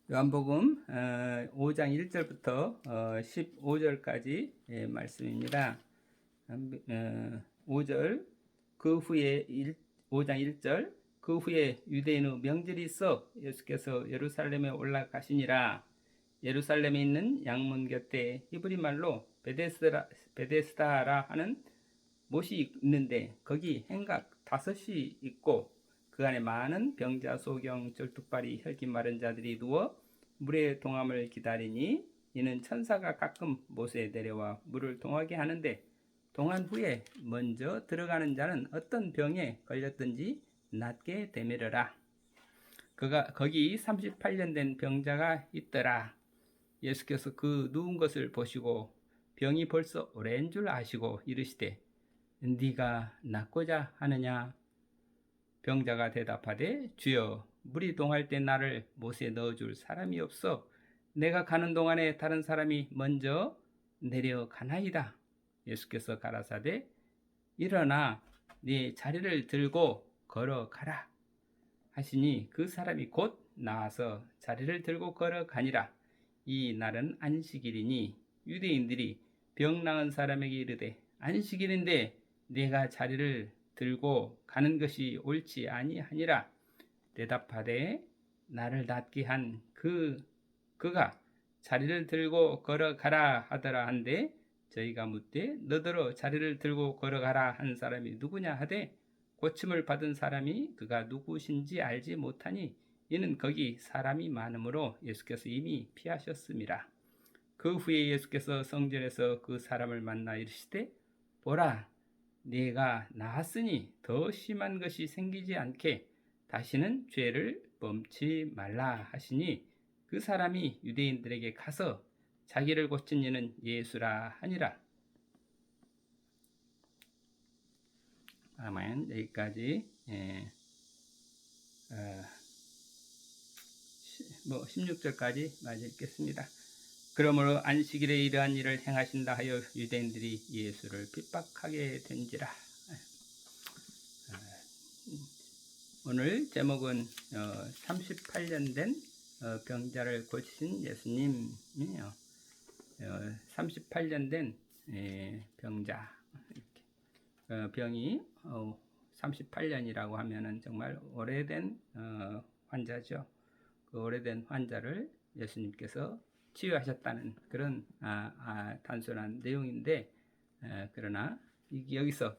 요한복음 5장 1절부터 15절까지 말씀입니다. 5절 그 후에 5장 1절 그 후에 유대인의 명절이 있어 예수께서 예루살렘에 올라가시니라. 예루살렘에 있는 양문 곁에 히브리 말로 베데스다라 하는 못이 있는데 거기 행각 5이 있고 그 안에 많은 병자, 소경, 절뚝발이, 혈기 마른 자들이 누워 물의 동함을 기다리니 이는 천사가 가끔 못에 내려와 물을 동하게 하는데 동한 후에 먼저 들어가는 자는 어떤 병에 걸렸든지 낫게 되밀어라. 거기 38년 된 병자가 있더라. 예수께서 그 누운 것을 보시고 병이 벌써 오랜 줄 아시고 이르시되 네가 낫고자 하느냐? 병자가 대답하되 주여 물이 동할 때 나를 못에 넣어줄 사람이 없어 내가 가는 동안에 다른 사람이 먼저 내려가나이다. 예수께서 가라사대 일어나 네 자리를 들고 걸어가라 하시니 그 사람이 곧 나와서 자리를 들고 걸어가니라. 이 날은 안식일이니 유대인들이 병 나은 사람에게 이르되 안식일인데 네가 자리를 들고 가는 것이 옳지 아니하니라. 대답하되 나를 낫게 한 그가 자리를 들고 걸어가라 하더라 한데 저희가 묻되 너더러 자리를 들고 걸어가라 한 사람이 누구냐 하되 고침을 받은 사람이 그가 누구신지 알지 못하니 이는 거기 사람이 많으므로 예수께서 이미 피하셨습니다. 그 후에 예수께서 성전에서 그 사람을 만나 이르시되 보라 네가 나았으니 더 심한 것이 생기지 않게 다시는 죄를 범치 말라 하시니 그 사람이 유대인들에게 가서 자기를 고친 이는 예수라 하니라. 아멘. 여기까지 16절까지 마저 읽겠습니다. 그러므로 안식일에 이러한 일을 행하신다 하여 유대인들이 예수를 핍박하게 된지라. 오늘 제목은 38년 된 병자를 고치신 예수님이에요. 38년 된 병자. 병이 38년이라고 하면은 정말 오래된 환자죠. 그 오래된 환자를 예수님께서 치유하셨다는 그런 단순한 내용인데 그러나 여기서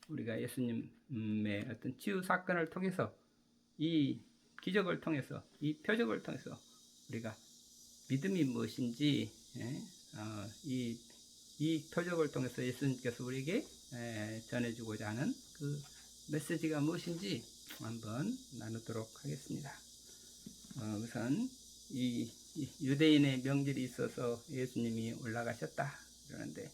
우리가 예수님의 어떤 치유 사건을 통해서 이 기적을 통해서 이 표적을 통해서 우리가 믿음이 무엇인지 이 표적을 통해서 예수님께서 우리에게 전해주고자 하는 그 메시지가 무엇인지 한번 나누도록 하겠습니다. 우선 이 유대인의 명절이 있어서 예수님이 올라가셨다 그러는데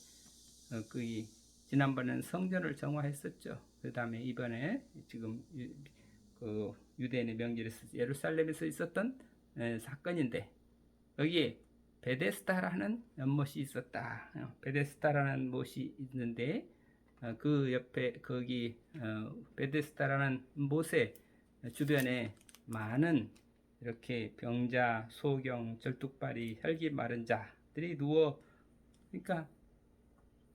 지난번에는 성전을 정화했었죠. 그 다음에 이번에 지금 그 유대인의 명절이 예루살렘에서 있었던 사건인데 여기에 베데스다라는 연못이 있었다. 베데스다라는 못이 있는데 그 옆에 거기 베데스다라는 못의 주변에 많은 이렇게 병자, 소경, 절뚝발이, 혈기 마른 자들이 그러니까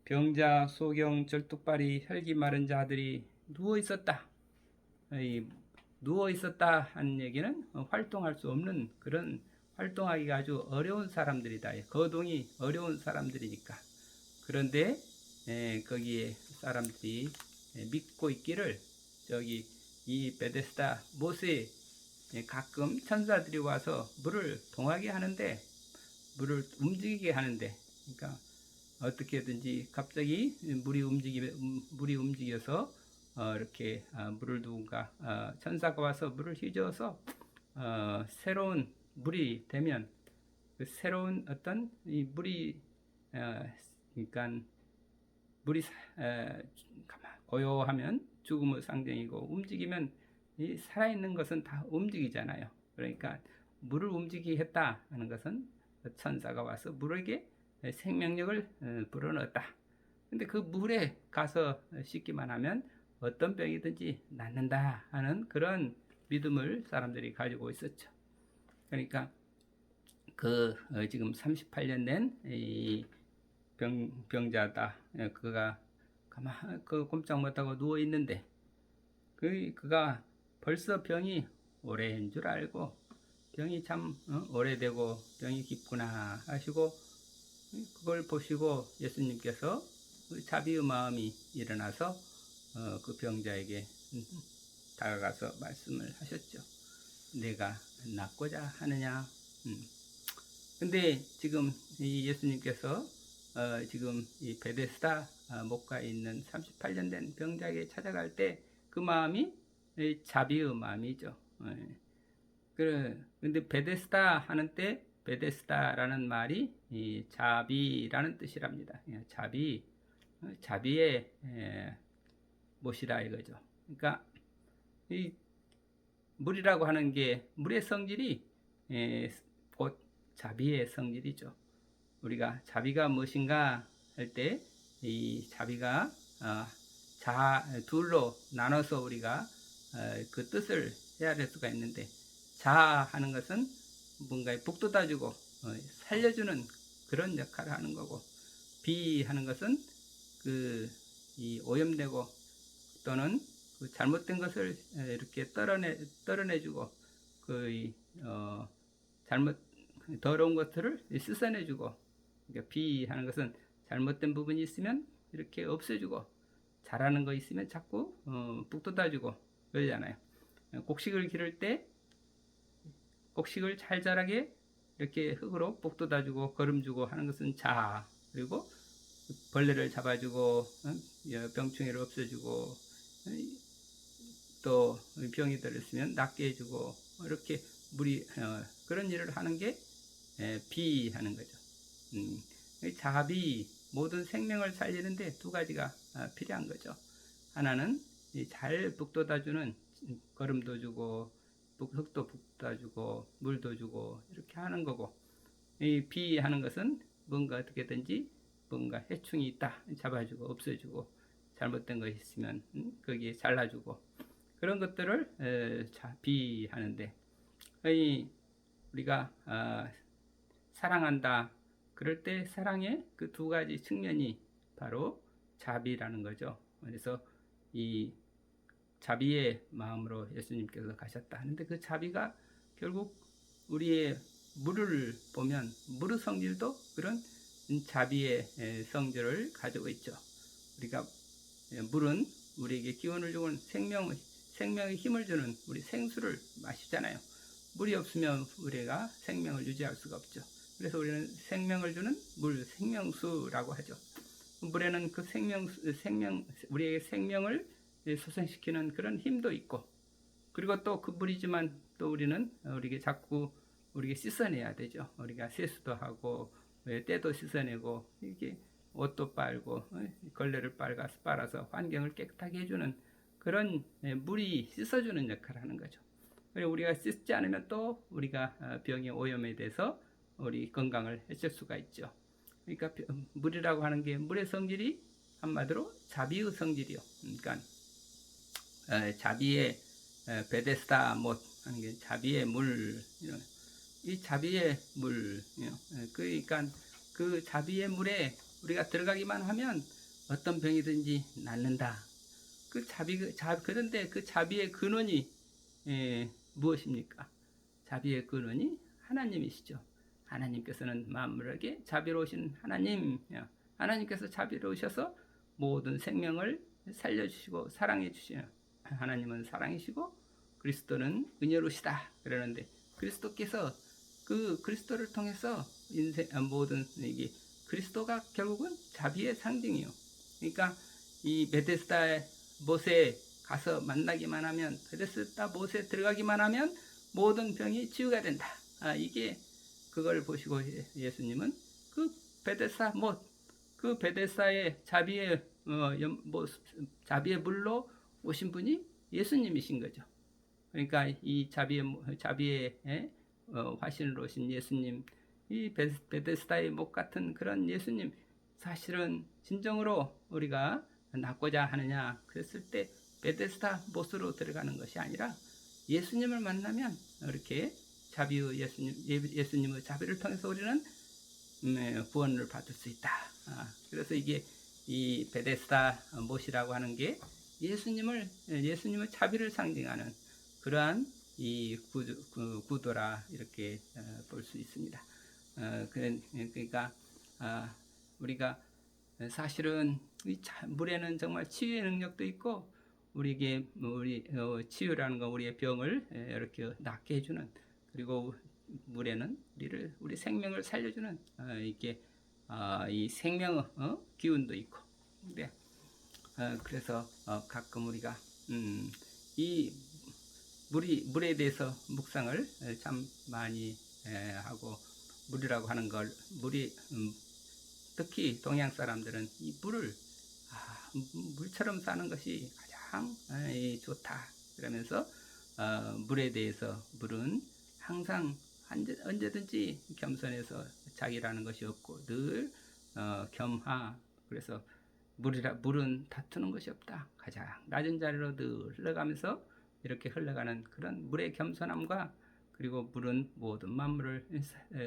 병자, 소경, 절뚝발이, 혈기 마른 자들이 누워 있었다. 누워 있었다 하는 얘기는 활동할 수 없는 그런 활동하기가 아주 어려운 사람들이다. 거동이 어려운 사람들이니까. 그런데 거기에 사람들이 믿고 있기를 저기 이 베데스다 못에 가끔 천사들이 와서 물을 동하게 하는데 물을 움직이게 하는데 그러니까 어떻게든지 갑자기 물이 움직여서 이렇게 물을 누군가 천사가 와서 물을 휘저어서 새로운 물이 되면 그 새로운 어떤 이 물이 그러니까 물이 고요하면 죽음의 상징이고 움직이면 이 살아있는 것은 다 움직이잖아요. 그러니까 물을 움직이게 했다 하는 것은 천사가 와서 물에게 생명력을 불어넣었다. 근데 그 물에 가서 씻기만 하면 어떤 병이든지 낫는다 하는 그런 믿음을 사람들이 가지고 있었죠. 그러니까 지금 38년 된 이 병자다. 그가 가만 꼼짝 못하고 누워 있는데 그가 벌써 병이 오래인 줄 알고 병이 참 오래되고 병이 깊구나 하시고 그걸 보시고 예수님께서 그 자비의 마음이 일어나서 그 병자에게 다가가서 말씀을 하셨죠. 내가 낫고자 하느냐. 근데 지금 이 예수님께서 지금 이 베데스다 목가에 있는 38년 된 병자에게 찾아갈 때 그 마음이 자비의 마음이죠. 근데 베데스다 하는 때 베데스다라는 말이 이 자비라는 뜻이랍니다. 자비의 못이다 이거죠. 그러니까 이 물이라고 하는 게 물의 성질이 곧 자비의 성질이죠. 우리가 자비가 무엇인가 할 때 이 자비가 둘로 나눠서 우리가 그 뜻을 헤아릴 수가 있는데 자하는 것은 뭔가에 북돋아주고 살려주는 그런 역할을 하는 거고 비하는 것은 이 오염되고 또는 그 잘못된 것을 이렇게 떨어내주고 더러운 것들을 씻어내주고 그러니까 비하는 것은 잘못된 부분이 있으면 이렇게 없애주고 잘하는 거 있으면 자꾸 북돋아주고 그러잖아요. 곡식을 기를 때 곡식을 잘 자라게 이렇게 흙으로 북돋아주고 거름주고 하는 것은 자. 그리고 벌레를 잡아주고 병충해를 없애주고 또 병이 들었으면 낫게 해주고 이렇게 그런 일을 하는 게 비하는 거죠. 자비 모든 생명을 살리는데 두 가지가 필요한 거죠. 하나는 잘 북돋아주는 거름도 주고 흙도 북돋아주고 물도 주고 이렇게 하는 거고 이 비하는 것은 뭔가 어떻게든지 뭔가 해충이 있다 잡아주고 없애주고 잘못된 것이 있으면 거기에 잘라주고 그런 것들을 비하는데 우리가 사랑한다 그럴 때 사랑의 그 두 가지 측면이 바로 자비라는 거죠. 그래서 이 자비의 마음으로 예수님께서 가셨다 하는데 그 자비가 결국 우리의 물을 보면 물의 성질도 그런 자비의 성질을 가지고 있죠. 우리가 물은 우리에게 기운을 주고 생명의 힘을 주는 우리 생수를 마시잖아요. 물이 없으면 우리가 생명을 유지할 수가 없죠. 그래서 우리는 생명을 주는 물, 생명수라고 하죠. 물에는 그 우리에게 생명을 소생시키는 그런 힘도 있고, 그리고 또 그 물이지만 또 우리는 자꾸 씻어내야 되죠. 우리가 세수도 하고, 때도 씻어내고, 이렇게 옷도 빨고, 걸레를 빨아서 환경을 깨끗하게 해주는 그런 물이 씻어주는 역할을 하는 거죠. 그리고 우리가 씻지 않으면 또 우리가 병의 오염에 대해서 우리 건강을 해칠 수가 있죠. 그러니까 물이라고 하는 게 물의 성질이 한마디로 자비의 성질이요. 그러니까 자비의 베데스다 못 하는 게 자비의 물, 이 자비의 물, 그러니까 그 자비의 물에 우리가 들어가기만 하면 어떤 병이든지 낫는다. 그런데 그 자비의 근원이 무엇입니까? 자비의 근원이 하나님이시죠. 하나님께서는 만물에게 자비로우신 하나님께서 자비로우셔서 모든 생명을 살려주시고 사랑해 주시는 하나님은 사랑이시고 그리스도는 은혜로우시다 그러는데 그리스도께서 그 그리스도를 통해서 모든 이게 그리스도가 결국은 자비의 상징이요. 그러니까 이 베데스다 못에 가서 만나기만 하면 베데스다 못에 들어가기만 하면 모든 병이 치유가 된다. 이게 그걸 보시고 예수님은 그 베데스다 못, 그 베데스다의 자비의 물로 오신 분이 예수님이신 거죠. 그러니까 이 자비의 화신으로 오신 예수님, 이 베데스다의 못 같은 그런 예수님, 사실은 진정으로 우리가 낫고자 하느냐 그랬을 때 베데스다 못으로 들어가는 것이 아니라 예수님을 만나면 이렇게 자비의 예수님의 자비를 통해서 우리는 구원을 받을 수 있다. 그래서 이게 이 베데스다 못이라고 하는 게 예수님의 자비를 상징하는 그러한 이 구도라 이렇게 볼 수 있습니다. 그러니까 우리가 사실은 물에는 정말 치유의 능력도 있고 우리 치유라는 건 우리의 병을 이렇게 낫게 해주는, 그리고 물에는 우리 생명을 살려주는 이게 이 생명의 기운도 있고. 근데 그래서 가끔 우리가 이 물에 대해서 묵상을 참 많이 하고, 물이라고 하는 걸 특히 동양 사람들은 이 물처럼 사는 것이 가장 좋다 그러면서 물에 대해서 물은 항상 언제든지 겸손해서 자기라는 것이 없고 늘 겸하, 그래서 물은 다투는 것이 없다, 가장 낮은 자리로 늘 흘러가면서 이렇게 흘러가는 그런 물의 겸손함과, 그리고 물은 모든 만물을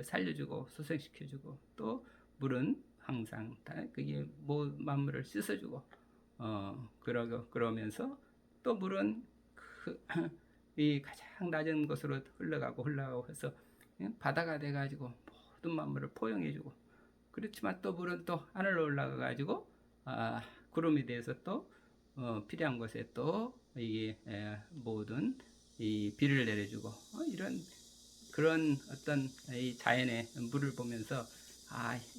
살려주고 소생시켜주고, 또 물은 항상 그게 만물을 씻어주고 그러면서 또 물은 이 가장 낮은 곳으로 흘러가고 해서 바다가 돼가지고 모든 만물을 포용해주고, 그렇지만 또 물은 또 하늘로 올라가가지고 구름이 돼서 또 필요한 곳에 또 이게 모든 이 비를 내려주고 이런 그런 어떤 이 자연의 물을 보면서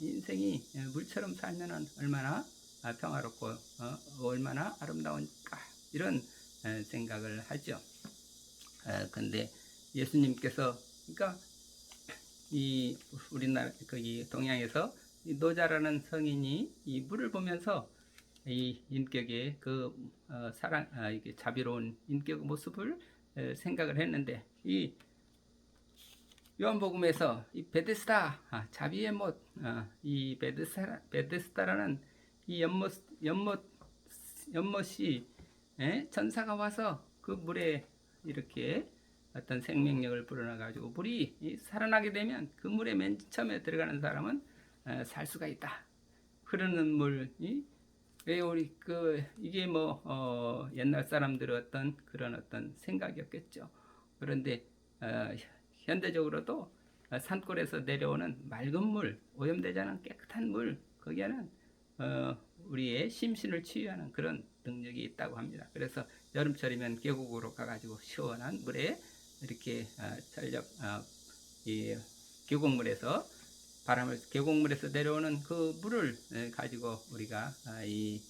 인생이 물처럼 살면은 얼마나 평화롭고 얼마나 아름다운가, 이런 생각을 하죠. 근데 예수님께서, 그러니까 이 우리나라 거기 동양에서 이 노자라는 성인이 이 물을 보면서 이 인격의 그 사랑, 이게 자비로운 인격 모습을 생각을 했는데, 이 요한복음에서 이 베데스다 자비의 못, 이 베데스다라는 이 연못이 전사가 와서 그 물에 이렇게 어떤 생명력을 불어넣어 가지고 물이 살아나게 되면 그 물에 맨 처음에 들어가는 사람은 살 수가 있다. 흐르는 물이 왜 우리 이게 옛날 사람들의 어떤 그런 어떤 생각이었겠죠. 그런데 현대적으로도 산골에서 내려오는 맑은 물, 오염되지 않은 깨끗한 물, 거기에는 우리의 심신을 치유하는 그런 능력이 있다고 합니다. 그래서 여름철이면 계곡으로 가가지고 시원한 물에 이렇게 이 계곡물에서 내려오는 그 물을 가지고 우리가 이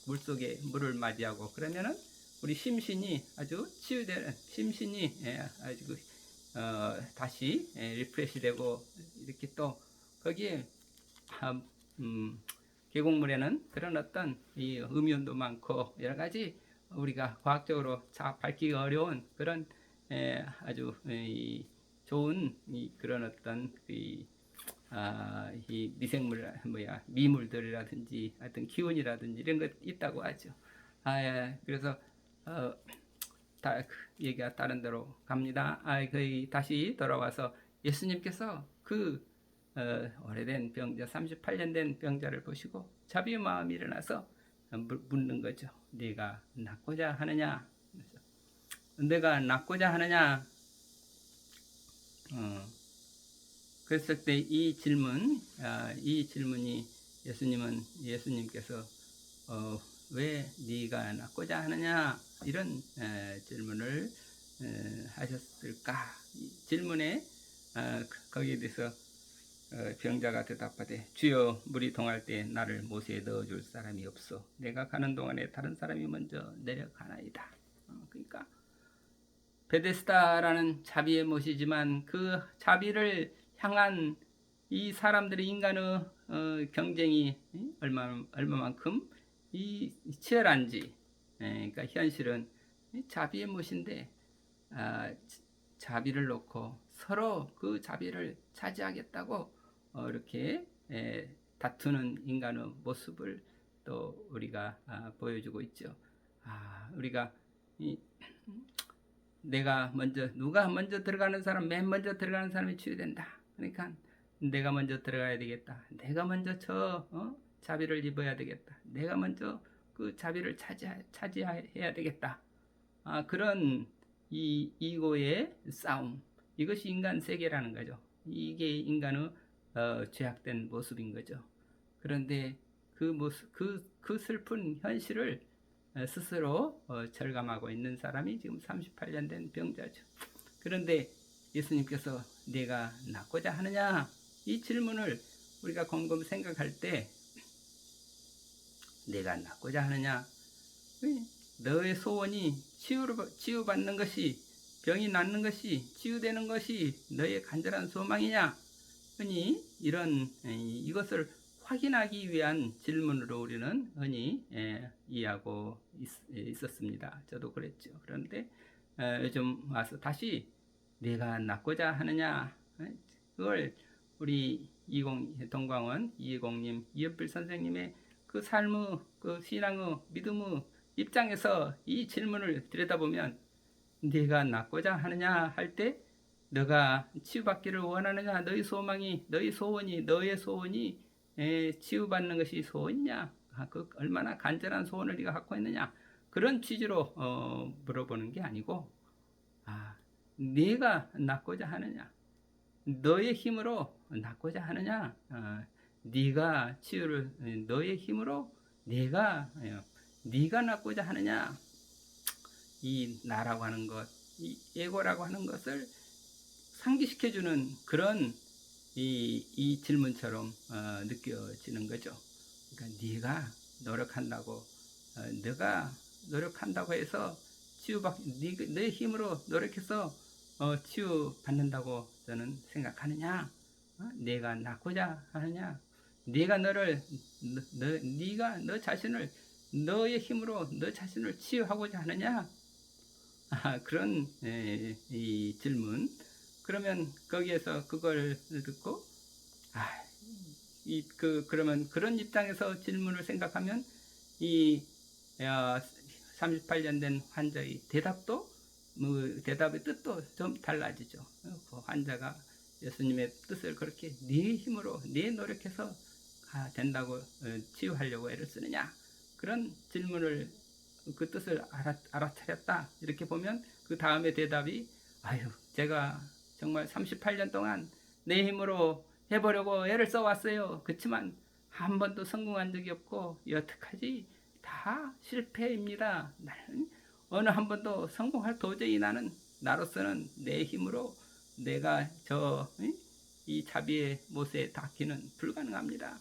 물속에 물을 맞이하고 그러면은 우리 심신이 아주 치유되는, 심신이 아주 다시 리프레시되고, 이렇게 또 거기에 계곡물에는 그런 어떤 이 음이온도 많고 여러 가지 우리가 과학적으로 밝히기 어려운 그런 아주 좋은 그런 어떤 이 미생물 미물들이라든지 하여튼 기운이라든지 이런 것 있다고 하죠. 그래서 얘기가 다른 데로 갑니다. 거의 다시 돌아와서 예수님께서 그 오래된 병자, 38년 된 병자를 보시고 자비의 마음이 일어나서 묻는 거죠. 네가 낫고자 하느냐? 내가 낫고자 하느냐? 그랬을 때 이 질문이 예수님께서 왜 네가 낫고자 하느냐, 이런 질문을 하셨을까? 이 질문에 거기에 대해서 병자가 대답하되 주여 물이 동할 때 나를 못에 넣어줄 사람이 없어 내가 가는 동안에 다른 사람이 먼저 내려가나이다. 그러니까 베데스다라는 자비의 못이지만 그 자비를 향한 이 사람들의 인간의 경쟁이 얼마만큼 치열한지, 그러니까 현실은 자비의 못인데 자비를 놓고 서로 그 자비를 차지하겠다고 이렇게 다투는 인간의 모습을 또 우리가 보여주고 있죠. 우리가 누가 먼저 들어가는 사람, 맨 먼저 들어가는 사람이 치유된다. 그러니까 내가 먼저 들어가야 되겠다. 내가 먼저 자비를 입어야 되겠다. 내가 먼저 그 자비를 차지해야 되겠다. 그런 이 이고의 싸움. 이것이 인간 세계라는 거죠. 이게 인간의 죄악된 모습인 거죠. 그런데 그 모습, 그 슬픈 현실을 스스로 절감하고 있는 사람이 지금 38년 된 병자죠. 그런데 예수님께서 내가 낫고자 하느냐? 이 질문을 우리가 곰곰 생각할 때 내가 낫고자 하느냐? 너의 소원이 치유받는 것이, 병이 낫는 것이, 치유되는 것이 너의 간절한 소망이냐? 흔히 이것을 확인하기 위한 질문으로 우리는 흔히 이해하고 있었습니다. 저도 그랬죠. 그런데 요즘 와서 다시 내가 낫고자 하느냐? 그걸 우리 동광원 이공님, 이은필 선생님의 그 삶의, 그 신앙의, 믿음의 입장에서 이 질문을 들여다보면 네가 낫고자 하느냐 할 때 너가 치유받기를 원하느냐, 너의 소망이, 너의 소원이 치유받는 것이 소원이냐, 그 얼마나 간절한 소원을 네가 갖고 있느냐, 그런 취지로 물어보는 게 아니고 네가 낫고자 하느냐, 너의 힘으로 낫고자 하느냐, 네가 치유를 너의 힘으로 네가 낫고자 하느냐. 이 나라고 하는 것, 이 에고라고 하는 것을 상기시켜주는 그런 이 질문처럼 느껴지는 거죠. 그러니까 네가 노력한다고 해서 너의 힘으로 노력해서 치유받는다고 저는 생각하느냐? 내가 낫고자 하느냐? 네가 너 자신을 너의 힘으로 너 자신을 치유하고자 하느냐? 그런 이 질문. 그러면 거기에서 그걸 듣고 그러면 그런 입장에서 질문을 생각하면 이 38년 된 환자의 대답의 뜻도 좀 달라지죠. 그 환자가 예수님의 뜻을 그렇게 네 힘으로 네 노력해서 된다고 치유하려고 애를 쓰느냐, 그런 질문을 그 뜻을 알아차렸다 이렇게 보면 그 다음에 대답이 제가 정말 38년 동안 내 힘으로 해보려고 애를 써왔어요. 그렇지만 한 번도 성공한 적이 없고 여태까지 다 실패입니다. 나는 어느 한 번도 도저히 나로서는 내 힘으로 내가 이 자비의 못에 닿기는 불가능합니다.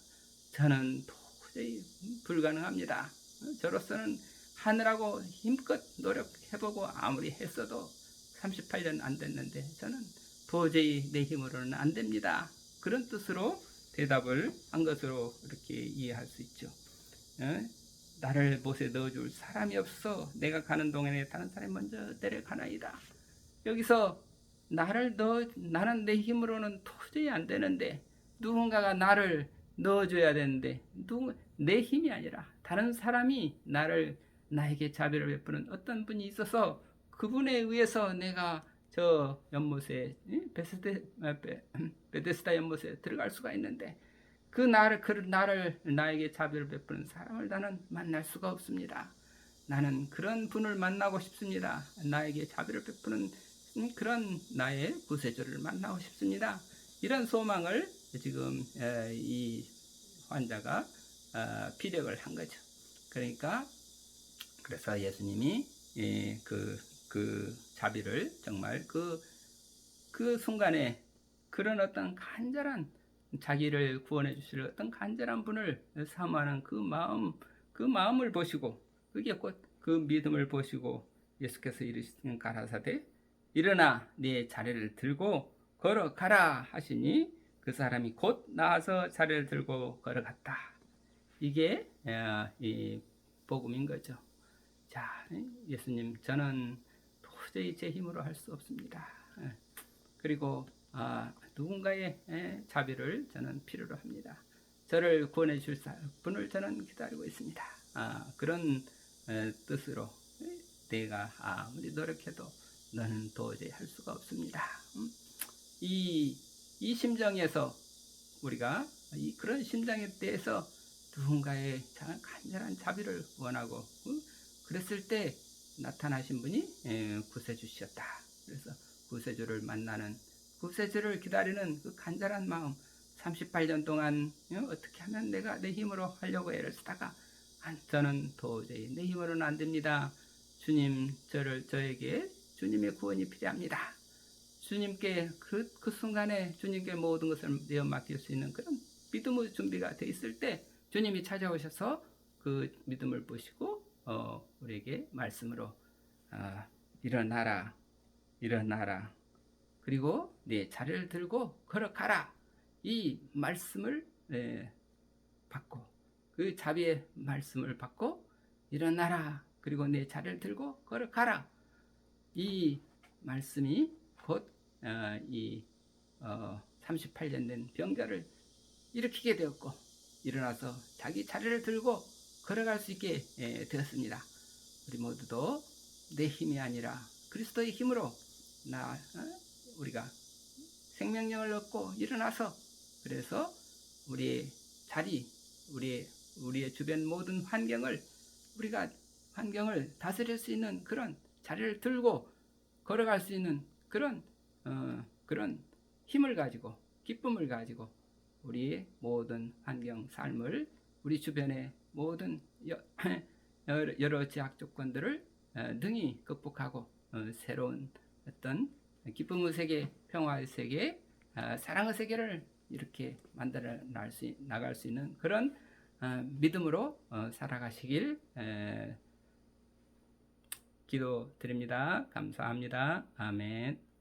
저는 도저히 불가능합니다. 저로서는 하느라고 힘껏 노력해보고 아무리 했어도 38년 안 됐는데 저는 도저히 내 힘으로는 안 됩니다. 그런 뜻으로 대답을 한 것으로 이렇게 이해할 수 있죠. 나를 못에 넣어줄 사람이 없어 내가 가는 동안에 다른 사람이 먼저 데려가나이다. 여기서 나는 내 힘으로는 도저히 안 되는데 누군가가 나를 넣어줘야 되는데 내 힘이 아니라 다른 사람이 나에게 자비를 베푸는 어떤 분이 있어서 그분에 의해서 내가 저 연못에 베데스다 연못에 들어갈 수가 있는데 나에게 자비를 베푸는 사람을 나는 만날 수가 없습니다. 나는 그런 분을 만나고 싶습니다. 나에게 자비를 베푸는 그런 나의 구세주를 만나고 싶습니다. 이런 소망을 지금 이 환자가 피력을 한 거죠. 그래서 예수님이 그 자비를 정말 그 순간에 그런 어떤 간절한 자기를 구원해 주실 어떤 간절한 분을 사모하는 그 마음을 보시고 그게 곧 그 믿음을 보시고 예수께서 이르시는 가라사대 일어나 네 자리를 들고 걸어가라 하시니 그 사람이 곧 나와서 자리를 들고 걸어갔다. 이게 이 복음인 거죠. 자, 예수님, 저는 도저히 제 힘으로 할 수 없습니다. 그리고 누군가의 자비를 저는 필요로 합니다. 저를 구원해 줄 분을 저는 기다리고 있습니다. 그런 뜻으로 내가 아무리 노력해도 너는 도저히 할 수가 없습니다. 이 심정에서 우리가 그런 심정에 대해서 누군가의 간절한 자비를 원하고 그랬을 때 나타나신 분이 구세주셨다. 그래서 구세주를 만나는, 구세주를 기다리는 그 간절한 마음, 38년 동안 어떻게 하면 내가 내 힘으로 하려고 애를 쓰다가 저는 도저히 내 힘으로는 안 됩니다. 주님, 저에게 주님의 구원이 필요합니다. 주님께 그 순간에 주님께 모든 것을 내어 맡길 수 있는 그런 믿음의 준비가 돼 있을 때 주님이 찾아오셔서 그 믿음을 보시고 우리에게 말씀으로 일어나라, 일어나라. 그리고 네 자리를 들고 걸어가라. 이 말씀을 받고 그 자비의 말씀을 받고 일어나라. 그리고 내 자리를 들고 걸어가라. 이 말씀이 곧 이 38년 된 병자를 일으키게 되었고 일어나서 자기 자리를 들고 걸어갈 수 있게 되었습니다. 우리 모두도 내 힘이 아니라 그리스도의 힘으로 우리가 생명력을 얻고 일어나서 그래서 우리의 자리, 우리의 주변 모든 환경을 다스릴 수 있는 그런 자리를 들고 걸어갈 수 있는 그런 힘을 가지고 기쁨을 가지고 우리의 모든 환경, 삶을 우리 주변의 모든 여러 제약 조건들을 능히 극복하고 새로운 어떤 기쁨의 세계, 평화의 세계, 사랑의 세계를 이렇게 만들어 나갈 수 있는 그런 믿음으로 살아가시길 기도드립니다. 감사합니다. 아멘.